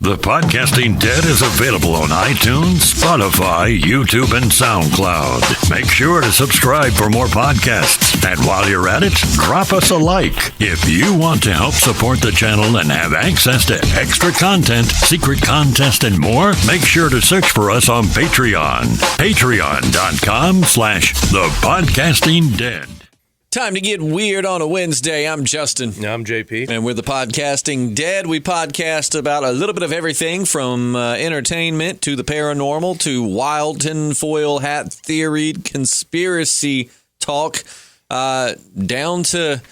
The Podcasting Dead is available on iTunes, Spotify, YouTube, and SoundCloud. Make sure to subscribe for more podcasts. And while you're at it, drop us a like. If you want to help support the channel and have access to extra content, secret contest, and more, make sure to search for us on Patreon. Patreon.com/thepodcastingdead. Time to get weird on a Wednesday. I'm Justin. I'm JP. And we're the Podcasting Dead. We podcast about a little bit of everything from entertainment to the paranormal to wild tinfoil hat theory, conspiracy talk, down to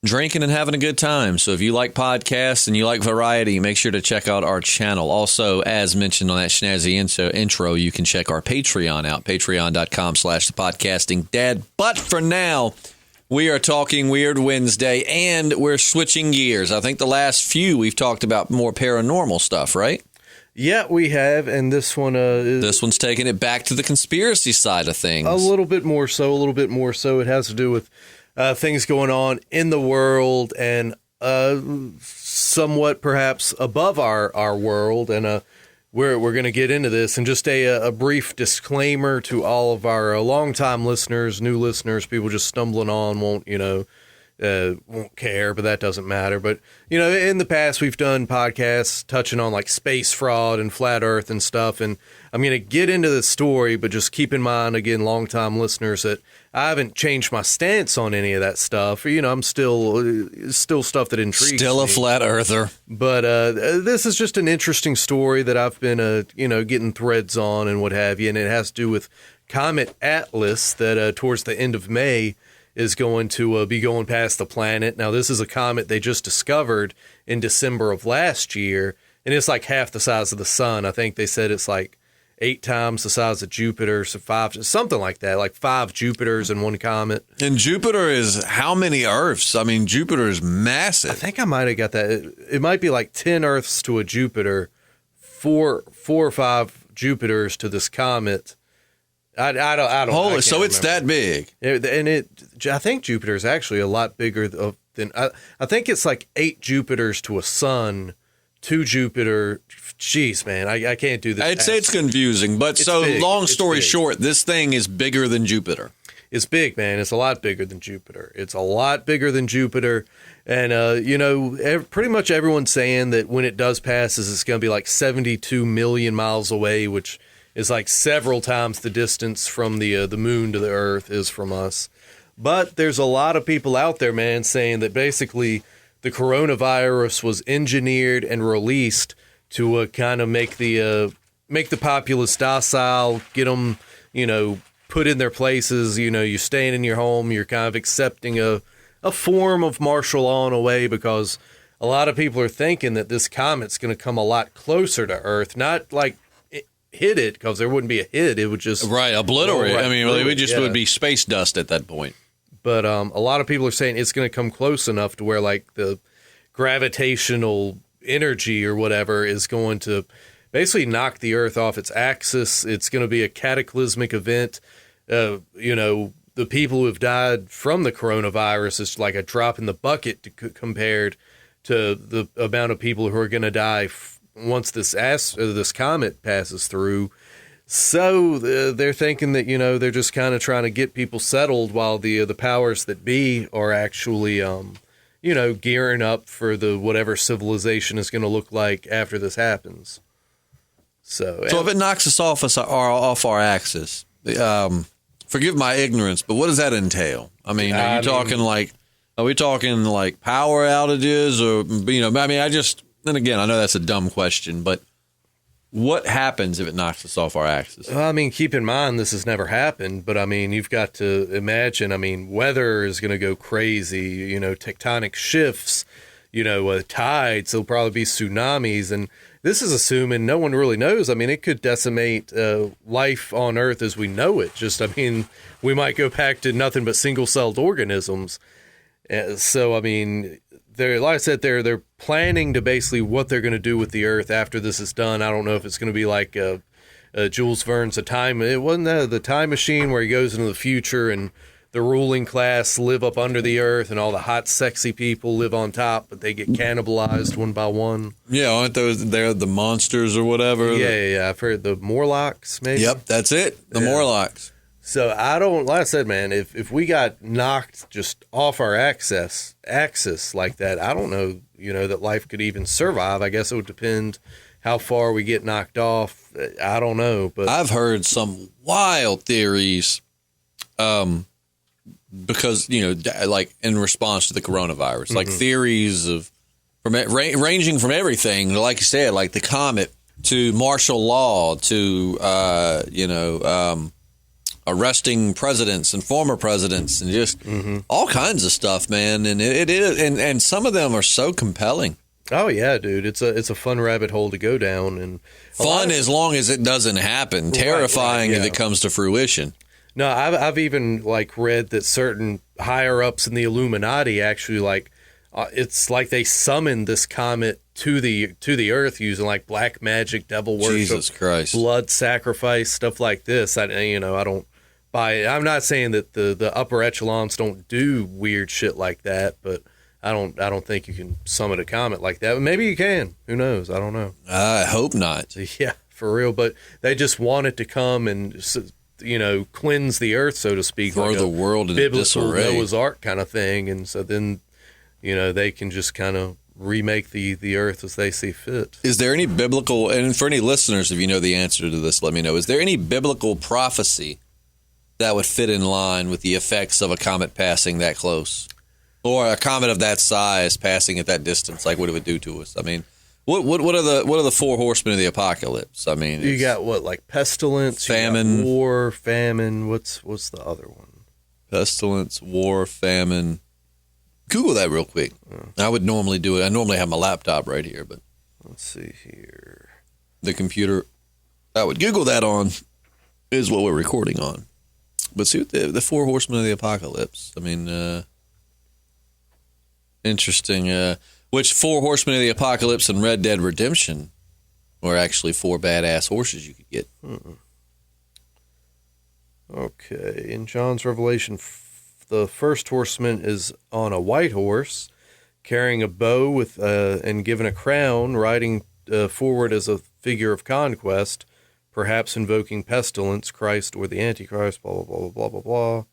drinking and having a good time. So if you like podcasts and you like variety, make sure to check out our channel. Also, as mentioned on that snazzy intro, you can check our Patreon out, patreon.com/thepodcastingdead. But for now, we are talking Weird Wednesday, and we're switching gears. I think the last few we've talked about more paranormal stuff, right? Yeah, we have, and this one this one's taking it back to the conspiracy side of things. A little bit more so. It has to do with things going on in the world and somewhat perhaps above our world, and we're going to get into this. And just a brief disclaimer to all of our longtime listeners, new listeners, people just stumbling on, won't care, but that doesn't matter. But, in the past, we've done podcasts touching on like space fraud and flat earth and stuff. And I'm going to get into the story, but just keep in mind, again, longtime listeners, that I haven't changed my stance on any of that stuff. I'm still stuff that intrigues me. Still a flat earther. But this is just an interesting story that I've been, getting threads on and what have you. And it has to do with Comet Atlas that towards the end of May is going to be going past the planet. Now, this is a comet they just discovered in December of last year, and it's like half the size of the sun. I think they said it's like 8 times the size of Jupiter, so 5, something like that, like 5 Jupiters in one comet. And Jupiter is how many Earths? I mean, Jupiter is massive. I think I might have got that. It might be like 10 Earths to a Jupiter, 4 or 5 Jupiters to this comet. I don't. Holy, so it's that big. I think Jupiter is actually a lot bigger than. I think it's like 8 Jupiters to a sun, 2 Jupiter. Jeez, man, I can't do this. I'd say it's confusing, but long story short, this thing is bigger than Jupiter. It's big, man. It's a lot bigger than Jupiter. And pretty much everyone's saying that when it does pass, it's going to be like 72 million miles away, which is like several times the distance from the moon to the Earth is from us. But there's a lot of people out there, man, saying that basically the coronavirus was engineered and released to kind of make the populace docile, get them, put in their places. You're staying in your home, you're kind of accepting a form of martial law in a way, because a lot of people are thinking that this comet's going to come a lot closer to Earth, not like hit it, because there wouldn't be a hit. It would just obliterate. Right, it would be space dust at that point. But a lot of people are saying it's going to come close enough to where like the gravitational energy or whatever is going to basically knock the Earth off its axis. It's going to be a cataclysmic event. The people who have died from the coronavirus is like a drop in the bucket compared to the amount of people who are going to die once this comet passes through. So they're thinking that, they're just kind of trying to get people settled while the powers that be are actually, gearing up for whatever civilization is going to look like after this happens. So if it knocks us off our axis, forgive my ignorance, but what does that entail? I mean, are we talking like power outages or, then again, I know that's a dumb question, but what happens if it knocks us off our axis? Well, keep in mind, this has never happened, but you've got to imagine, weather is going to go crazy, tectonic shifts, tides, there'll probably be tsunamis, and this is assuming no one really knows. It could decimate life on Earth as we know it. We might go back to nothing but single-celled organisms. Like I said, they're planning to basically what they're going to do with the Earth after this is done. I don't know if it's going to be like Jules Verne's it wasn't the time machine where he goes into the future and the ruling class live up under the earth, and all the hot, sexy people live on top, but they get cannibalized one by one. Yeah, aren't they're the monsters or whatever? Yeah. I've heard the Morlocks, maybe. Yep, that's it. The Morlocks. So I don't, like I said, man, if we got knocked just off our axis like that, I don't know, that life could even survive. I guess it would depend how far we get knocked off. I don't know, but I've heard some wild theories, because like in response to the coronavirus, like theories ranging from everything, like you said, like the comet to martial law to arresting presidents and former presidents and just all kinds of stuff, man. And it is, and some of them are so compelling. Oh yeah, dude, it's a fun rabbit hole to go down, and fun as long as it doesn't happen. Terrifying if it comes to fruition. No, I've even read that certain higher ups in the Illuminati actually it's like they summoned this comet to the earth using black magic, devil worship, Jesus Christ, blood sacrifice, stuff like this. I don't buy it. I'm not saying that the upper echelons don't do weird shit like that, but I don't think you can summon a comet like that. Maybe you can. Who knows? I don't know. I hope not. Yeah, for real. But they just want it to come and cleanse the earth, so to speak, throw the world into disarray, Noah's Ark kind of thing, and so then they can just kind of remake the earth as they see fit. Is there any biblical, and for any listeners, if you know the answer to this, let me know. Is there any biblical prophecy that would fit in line with the effects of a comet passing that close, or a comet of that size passing at that distance? Like, what it would do to us? I mean, what are the four horsemen of the apocalypse? I mean, you got what, like pestilence, famine, war, famine. What's the other one? Pestilence, war, famine. Google that real quick. I would normally do it. I normally have my laptop right here, but let's see here. The computer I would Google that on is what we're recording on. But see, the four horsemen of the apocalypse. I mean, interesting. Which four horsemen of the apocalypse and Red Dead Redemption were actually four badass horses you could get. Okay, in John's Revelation, the first horseman is on a white horse, carrying a bow with and given a crown, riding forward as a figure of conquest, perhaps invoking pestilence, Christ, or the Antichrist. Blah blah blah blah blah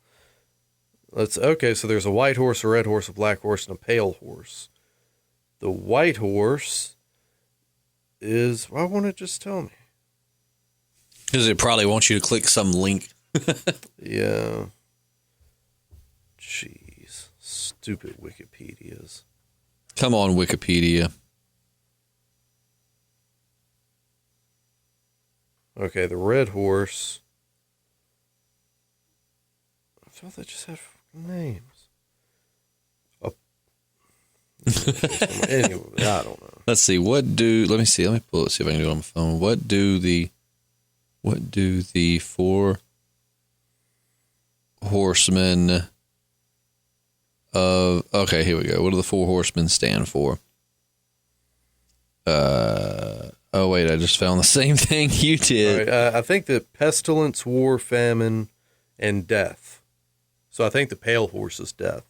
blah. So there's a white horse, a red horse, a black horse, and a pale horse. The white horse is. Why won't it just tell me? Because it probably wants you to click some link. Yeah. Jeez. Stupid Wikipedias. Come on, Wikipedia. Okay, the red horse. I thought they just had names. Anyway, I don't know. Let's see. Let me see. Let me pull it, see if I can do it on my phone. What do the four horsemen of, okay, here we go. What do the four horsemen stand for? Oh, wait, I just found the same thing you did. Right, I think that pestilence, war, famine, and death. So I think the pale horse is death.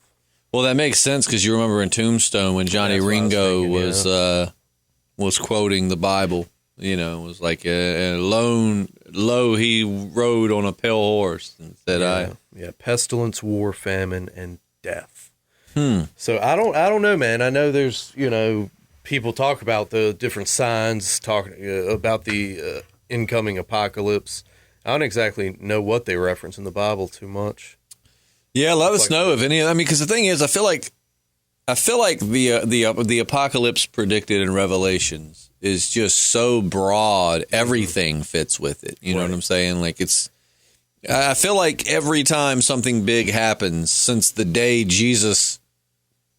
Well, that makes sense because you remember in Tombstone when Johnny Ringo was quoting the Bible. It was like lo, he rode on a pale horse and said, pestilence, war, famine, and death. So I don't know, man. I know there's people talk about the different signs, talking about the incoming apocalypse. I don't exactly know what they reference in the Bible too much. Yeah, let us know if any. I mean, because the thing is, I feel like the apocalypse predicted in Revelations is just so broad. Everything fits with it. You know what I'm saying? Like I feel like every time something big happens since the day Jesus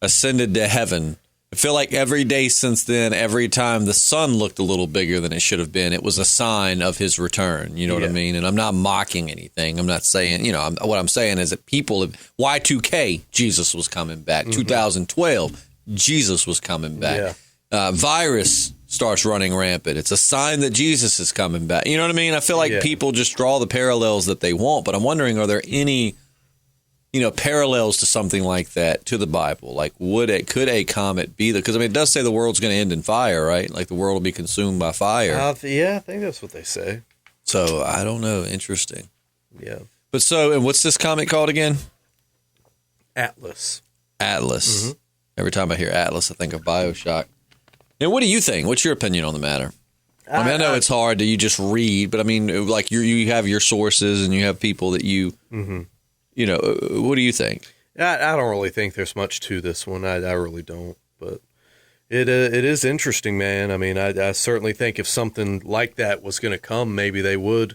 ascended to heaven, I feel like every day since then, every time the sun looked a little bigger than it should have been, it was a sign of his return. You know what I mean? And I'm not mocking anything. I'm not saying, what I'm saying is that Y2K, Jesus was coming back. 2012, Jesus was coming back. Virus starts running rampant. It's a sign that Jesus is coming back. You know what I mean? I feel like people just draw the parallels that they want, but I'm wondering, are there any parallels to something like that to the Bible. Like, could a comet be because it does say the world's going to end in fire, right? Like the world will be consumed by fire. Yeah, I think that's what they say. So I don't know. Interesting. Yeah. But and what's this comet called again? Atlas. Atlas. Mm-hmm. Every time I hear Atlas, I think of BioShock. And what do you think? What's your opinion on the matter? I know it's hard to you just read, but I mean, like you have your sources and you have people that you, what do you think? I don't really think there's much to this one. I really don't. But it is interesting, man. I mean, I certainly think if something like that was going to come, maybe they would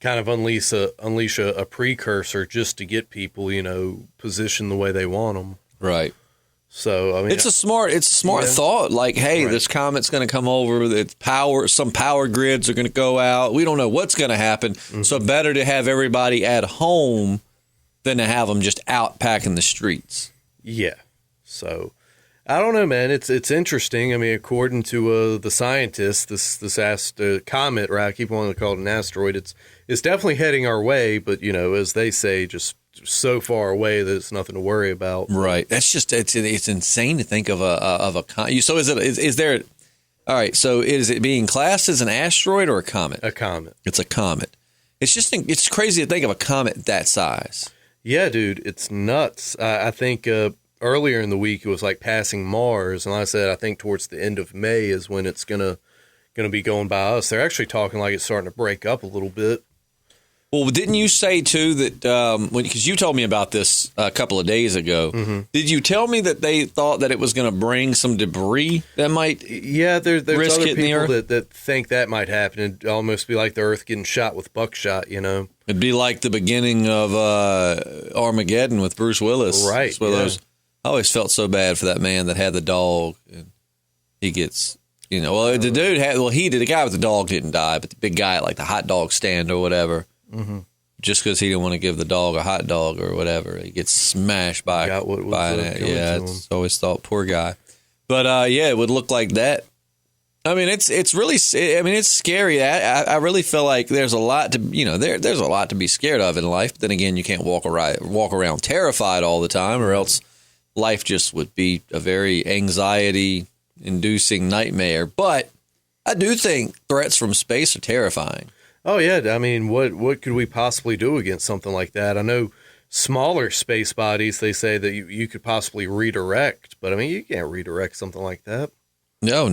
kind of unleash a precursor just to get people, positioned the way they want them. Right. So I mean, it's a smart thought. Like, hey, this comet's going to come over. Some power grids are going to go out. We don't know what's going to happen. Mm-hmm. So better to have everybody at home than to have them just out packing the streets. Yeah. So I don't know, man. It's interesting. I mean, according to the scientists, this comet, right? I keep wanting to call it an asteroid. It's definitely heading our way, but as they say, just so far away that it's nothing to worry about. Right. That's just it's insane to think of a comet. So is there? All right. So is it being classed as an asteroid or a comet? A comet. It's a comet. It's crazy to think of a comet that size. Yeah, dude. It's nuts. I think earlier in the week it was like passing Mars, and like I said, I think towards the end of May is when it's gonna be going by us. They're actually talking like it's starting to break up a little bit. Well, didn't you say, too, that because you told me about this a couple of days ago, did you tell me that they thought that it was going to bring some debris that might there's risk other hitting the people Earth? that think that might happen. It'd almost be like the Earth getting shot with buckshot, It'd be like the beginning of Armageddon with Bruce Willis. Right, I always felt so bad for that man that had the dog. And he gets... the dude the guy with the dog didn't die, but the big guy at like the hot dog stand or whatever, just because he didn't want to give the dog a hot dog or whatever, he gets smashed by an it's always thought, poor guy. But it would look like that. I mean, it's really, it's scary. I really feel like there's a lot to, there's a lot to be scared of in life. But then again, you can't walk around terrified all the time, or else life just would be a very anxiety-inducing nightmare. But I do think threats from space are terrifying. Oh, yeah. I mean, what could we possibly do against something like that? I know smaller space bodies, they say that you could possibly redirect, but I mean, you can't redirect something like that. No.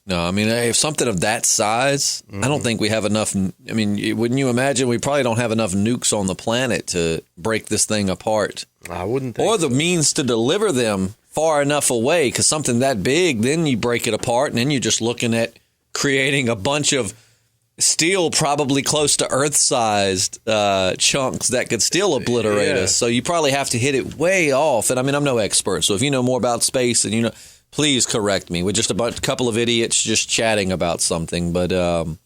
I mean, if something of that size, I don't think we have enough. I mean, wouldn't you imagine we probably don't have enough nukes on the planet to break this thing apart? I wouldn't think Or the means to deliver them far enough away, because something that big, then you break it apart, and then you're just looking at creating a bunch of steel probably close to Earth-sized chunks that could still obliterate us. So you probably have to hit it way off. And I mean, I'm no expert, so if you know more about space and please correct me. We're just a couple of idiots just chatting about something. But and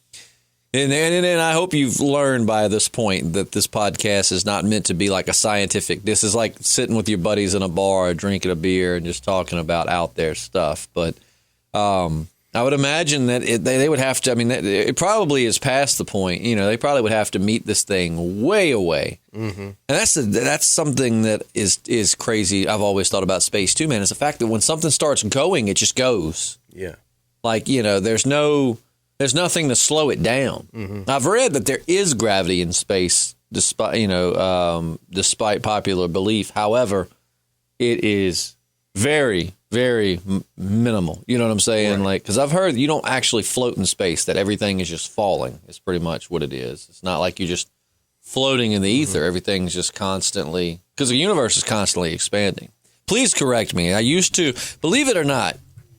I hope you've learned by this point that this podcast is not meant to be like a scientific. This is like sitting with your buddies in a bar, drinking a beer, and just talking about out there stuff. But I would imagine that they would have to. I mean, it probably is past the point. They probably would have to meet this thing way away. Mm-hmm. And that's something that is crazy. I've always thought about space too, man. Is the fact that when something starts going, it just goes. Yeah. Like there's nothing to slow it down. Mm-hmm. I've read that there is gravity in space, despite popular belief. However, it is very, very minimal. You know what I'm saying? Right. Because I've heard you don't actually float in space, that everything is just falling. It's pretty much what it is. It's not like you're just floating in the ether. Everything's just constantly, because the universe is constantly expanding. Please correct me. I used to, believe it or not,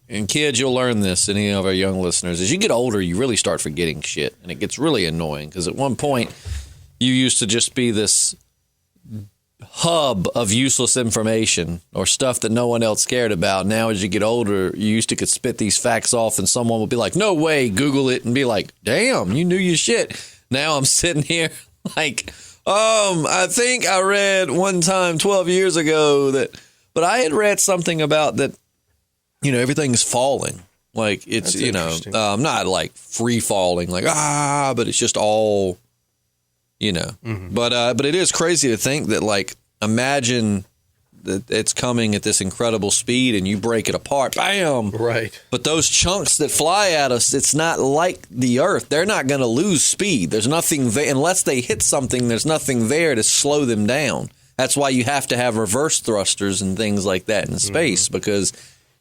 and kids, you'll learn this, any of our young listeners, as you get older, you really start forgetting shit. And it gets really annoying, because at one point, you used to just be this hub of useless information or stuff that no one else cared about. Now, as you get older, you used to could spit these facts off and someone would be like, no way, Google it, and be like, damn, you knew your shit. Now I'm sitting here like, I think I read one time 12 years ago but I had read something about that, everything's falling. Like it's, not like free falling, like, but it's just all, Mm-hmm. But it is crazy to think that, like, imagine that it's coming at this incredible speed and you break it apart. Bam! Right. But those chunks that fly at us, it's not like the Earth. They're not going to lose speed. There's nothing there. Unless they hit something, there's nothing there to slow them down. That's why you have to have reverse thrusters and things like that in space, because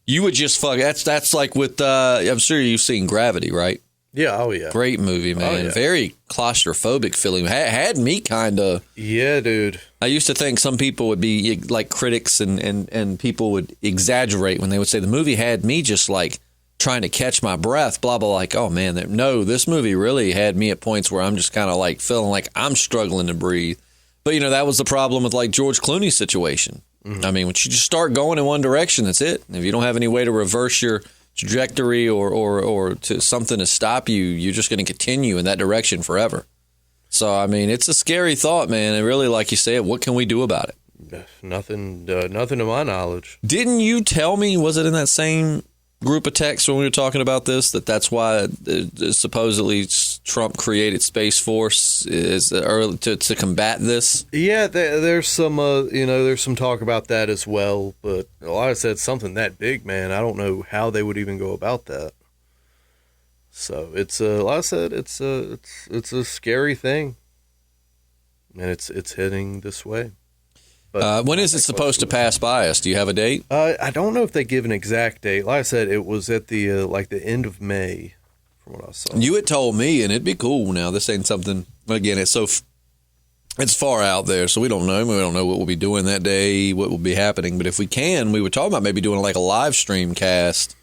you would just fuck. That's like with, I'm sure you've seen Gravity, right? Yeah, oh yeah. Great movie, man. Oh, yeah. Very claustrophobic feeling. Had me kind of. Yeah, dude. I used to think some people would be like critics and people would exaggerate when they would say the movie had me just like trying to catch my breath, blah, blah, like, oh man, no, this movie really had me at points where I'm just kind of like feeling like I'm struggling to breathe. But, you know, that was the problem with like George Clooney's situation. I mean, once you just start going in one direction, that's it. If you don't have any way to reverse your trajectory or to something to stop you, you're just going to continue in that direction forever. So, I mean, it's a scary thought, man. And really, like you said, what can we do about it? Nothing to my knowledge. Didn't you tell me, was it in that same group of texts when we were talking about this, that's why supposedly Trump created Space Force is to combat this? Yeah, there's some there's some talk about that as well. But like I said, something that big, man, I don't know how they would even go about that. So it's like I said, it's a scary thing, and it's heading this way. But when is it supposed to pass by us? Do you have a date? I don't know if they give an exact date. Like I said, it was at the the end of May, from what I saw. You had told me, and it'd be cool. Now this ain't something. Again, it's far out there, so we don't know. We don't know what we'll be doing that day, what will be happening. But if we can, we were talking about maybe doing like a live stream cast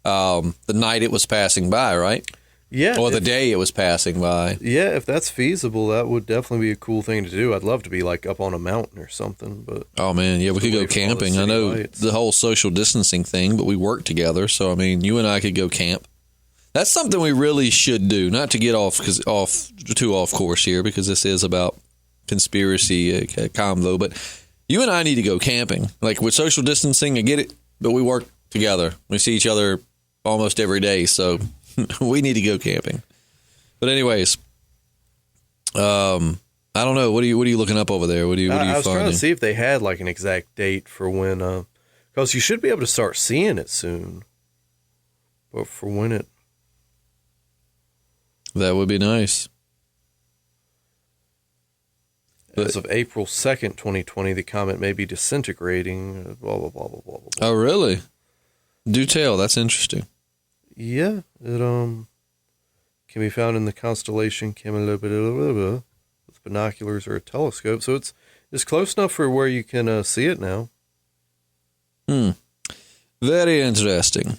the night it was passing by, right? Yeah. Or the day it was passing by. Yeah, if that's feasible, that would definitely be a cool thing to do. I'd love to be like up on a mountain or something. But oh man, yeah, we could go camping. I know the whole social distancing thing, but we work together, so I mean, you and I could go camp. That's something we really should do. Not to get too off course here, because this is about conspiracy convo, but you and I need to go camping. Like with social distancing, I get it, but we work together. We see each other almost every day, so we need to go camping. But anyways, I don't know. What are you looking up over there? What are you I was finding? trying to see if they had like an exact date for when, because you should be able to start seeing it soon. But for when it, that would be nice. as of April 2nd, 2020, the comet may be disintegrating. Blah blah blah blah blah blah. Oh, really? Do tell. That's interesting. Yeah, it can be found in the constellation Camellia with binoculars or a telescope. So it's close enough for where you can see it now. Very interesting.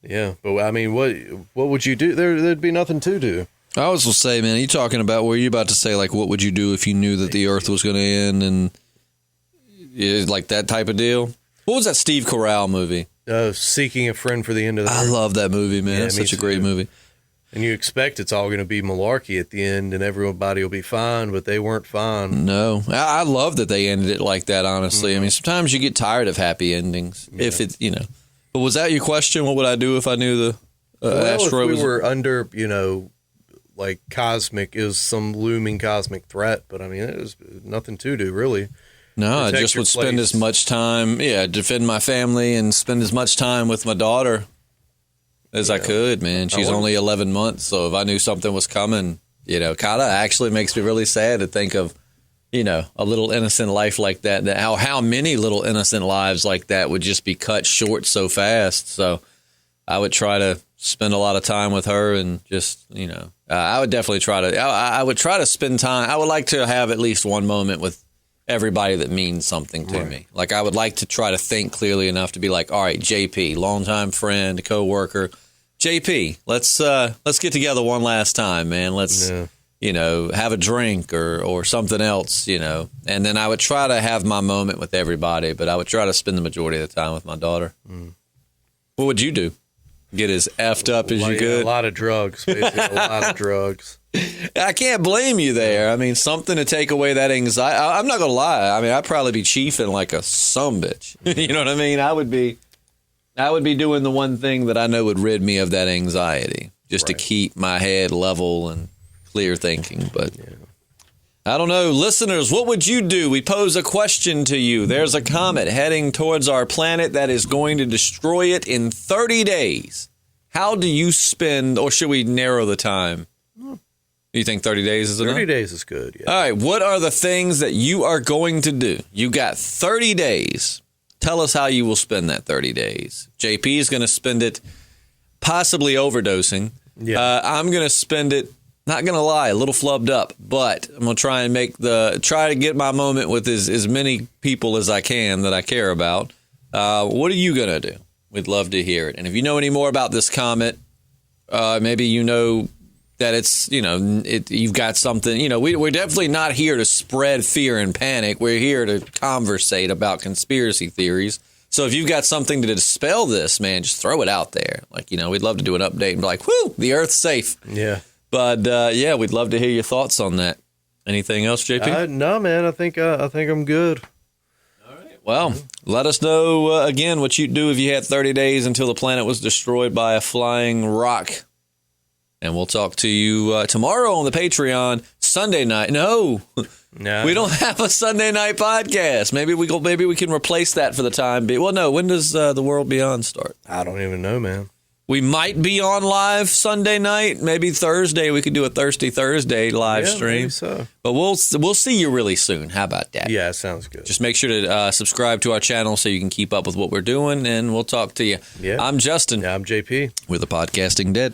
Yeah, but I mean, what would you do? There'd be nothing to do. I was going to say, man, you talking about, were you about to say, like, what would you do if you knew that the Earth was going to end and like that type of deal? What was that Steve Carell movie? Seeking a Friend for the End of the Earth. I love that movie, man. That's such a great movie. And you expect it's all going to be malarkey at the end and everybody will be fine, but they weren't fine. No. I love that they ended it like that, honestly. I mean, sometimes you get tired of happy endings. Yeah. If it's, But was that your question? What would I do if I knew the asteroid if we were under, like some looming cosmic threat, but I mean, it was nothing to do, really. No, I just would spend as much time, defend my family and spend as much time with my daughter as I could, man. She's only 11 months, so if I knew something was coming, kind of actually makes me really sad to think of, a little innocent life like that how many little innocent lives like that would just be cut short so fast. So I would try to spend a lot of time with her and just, I would definitely I would try to spend time. I would like to have at least one moment with everybody that means something to me. Like I would like to try to think clearly enough to be like, all right, JP, longtime friend, coworker, JP, let's get together one last time, man. Let's have a drink or something else, and then I would try to have my moment with everybody, but I would try to spend the majority of the time with my daughter. What would you do? Get as effed up as you could? A lot of drugs, basically. A lot of drugs. I can't blame you there. I mean, something to take away that anxiety. I'm not going to lie. I mean, I'd probably be chiefing like a sumbitch. You know what I mean? I would be doing the one thing that I know would rid me of that anxiety, just to keep my head level and clear thinking. But I don't know. Listeners, what would you do? We pose a question to you. There's a comet heading towards our planet that is going to destroy it in 30 days. How do you spend, or should we narrow the time? Do you think 30 days is enough? 30 days is good, yeah. All right, what are the things that you are going to do? You got 30 days. Tell us how you will spend that 30 days. JP is going to spend it possibly overdosing. Yeah. I'm going to spend it, not going to lie, a little flubbed up, but I'm going to try and try to get my moment with as many people as I can that I care about. What are you going to do? We'd love to hear it. And if you know any more about this comet, maybe you know that it's, you've got something, we're definitely not here to spread fear and panic. We're here to conversate about conspiracy theories. So if you've got something to dispel this, man, just throw it out there. Like, we'd love to do an update and be like, whoo, the Earth's safe. Yeah. But, we'd love to hear your thoughts on that. Anything else, JP? No, man, I think I'm good. All right. Well, let us know, again, what you'd do if you had 30 days until the planet was destroyed by a flying rock. And we'll talk to you tomorrow on the Patreon, Sunday night. No, we don't have a Sunday night podcast. Maybe we can replace that for the time being. Well, no, when does The World Beyond start? I don't even know, man. We might be on live Sunday night. Maybe Thursday we could do a Thirsty Thursday live stream. Maybe so. But we'll see you really soon. How about that? Yeah, sounds good. Just make sure to subscribe to our channel so you can keep up with what we're doing, and we'll talk to you. Yeah. I'm Justin. Yeah, I'm JP. We're the Podcasting Dead.